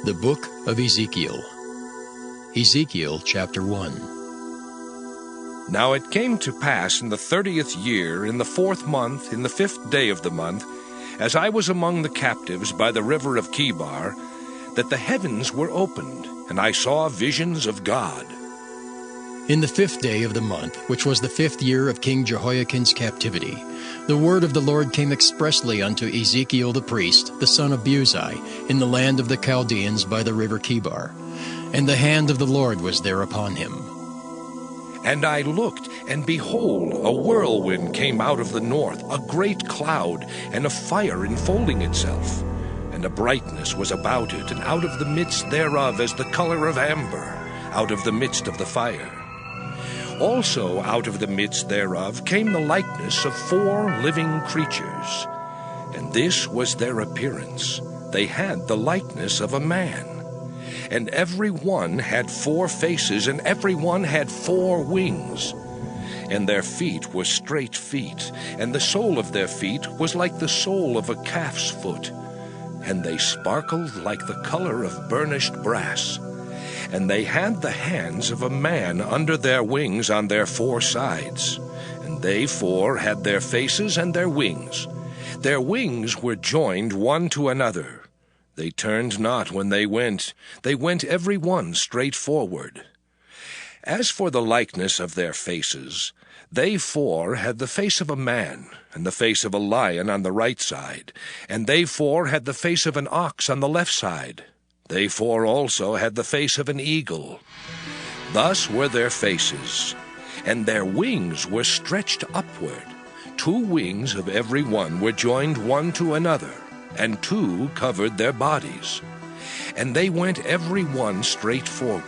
The Book of Ezekiel. Ezekiel chapter 1. Now it came to pass in the 30th year, in the 4th month, in the 5th day of the month, as I was among the captives by the river of Chebar, that the heavens were opened, and I saw visions of God. In the 5th day of the month, which was the 5th year of King Jehoiachin's captivity, the word of the Lord came expressly unto Ezekiel the priest, the son of Buzi, in the land of the Chaldeans by the river Chebar. And the hand of the Lord was there upon him. And I looked, and behold, a whirlwind came out of the north, a great cloud, and a fire enfolding itself. And a brightness was about it, and out of the midst thereof as the color of amber, out of the midst of the fire. Also out of the midst thereof came the likeness of 4 living creatures. And this was their appearance. They had the likeness of a man. And every one had 4 faces, and every one had 4 wings. And their feet were straight feet, and the sole of their feet was like the sole of a calf's foot. And they sparkled like the color of burnished brass. And they had the hands of a man under their wings on their 4 sides. And they 4 had their faces and their wings. Their wings were joined one to another. They turned not when they went every one straight forward. As for the likeness of their faces, they 4 had the face of a man, and the face of a lion on the right side, and they 4 had the face of an ox on the left side. They 4 also had the face of an eagle. Thus were their faces, and their wings were stretched upward. 2 wings of every one were joined one to another, and 2 covered their bodies. And they went every one straight forward.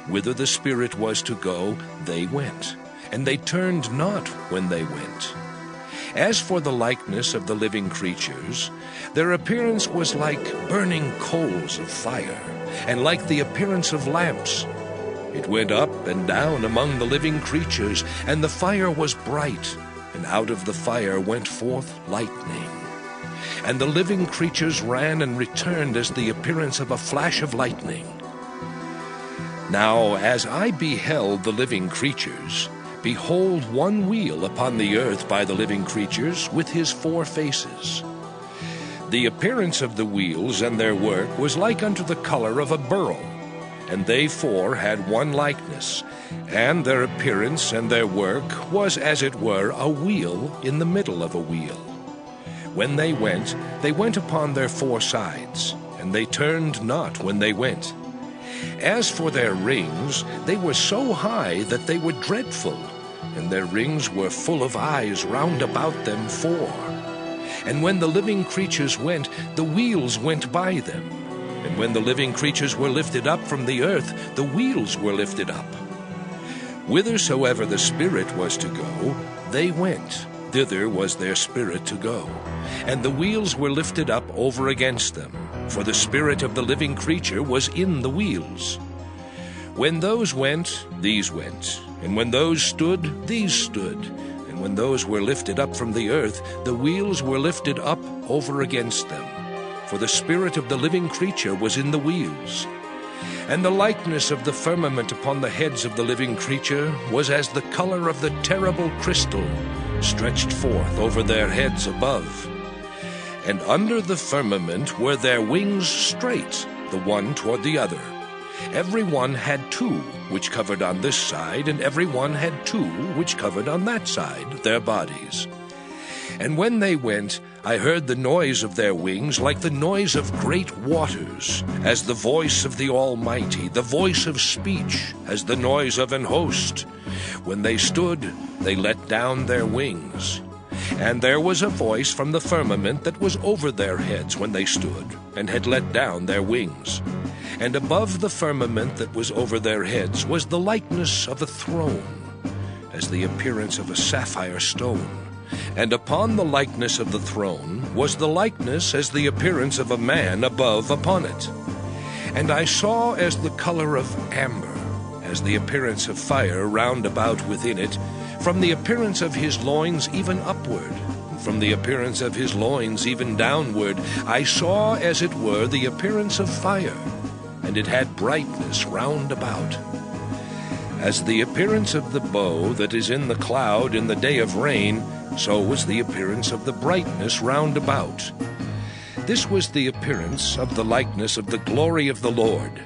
Whither the Spirit was to go, they went, and they turned not when they went. As for the likeness of the living creatures, their appearance was like burning coals of fire, and like the appearance of lamps. It went up and down among the living creatures, and the fire was bright, and out of the fire went forth lightning. And the living creatures ran and returned as the appearance of a flash of lightning. Now as I beheld the living creatures, behold, one wheel upon the earth by the living creatures, with his 4 faces. The appearance of the wheels and their work was like unto the color of a beryl, and they 4 had one likeness, and their appearance and their work was as it were a wheel in the middle of a wheel. When they went upon their 4 sides, and they turned not when they went. As for their rings, they were so high that they were dreadful, and their rings were full of eyes round about them 4. And when the living creatures went, the wheels went by them. And when the living creatures were lifted up from the earth, the wheels were lifted up. Whithersoever the Spirit was to go, they went. Thither was their spirit to go. And the wheels were lifted up over against them, for the spirit of the living creature was in the wheels. When those went, these went. And when those stood, these stood. And when those were lifted up from the earth, the wheels were lifted up over against them. For the spirit of the living creature was in the wheels. And the likeness of the firmament upon the heads of the living creature was as the color of the terrible crystal, stretched forth over their heads above. And under the firmament were their wings straight, the one toward the other. Every one had 2, which covered on this side, and every one had 2, which covered on that side, their bodies. And when they went, I heard the noise of their wings like the noise of great waters, as the voice of the Almighty, the voice of speech, as the noise of an host. When they stood, they let down their wings. And there was a voice from the firmament that was over their heads when they stood, and had let down their wings. And above the firmament that was over their heads was the likeness of a throne, as the appearance of a sapphire stone. And upon the likeness of the throne was the likeness as the appearance of a man above upon it. And I saw as the color of amber, as the appearance of fire round about within it, from the appearance of his loins even upward, From the appearance of his loins even downward, I saw as it were the appearance of fire, and it had brightness round about. As the appearance of the bow that is in the cloud in the day of rain, so was the appearance of the brightness round about. This was the appearance of the likeness of the glory of the Lord.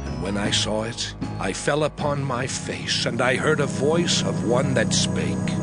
And when I saw it, I fell upon my face, and I heard a voice of one that spake.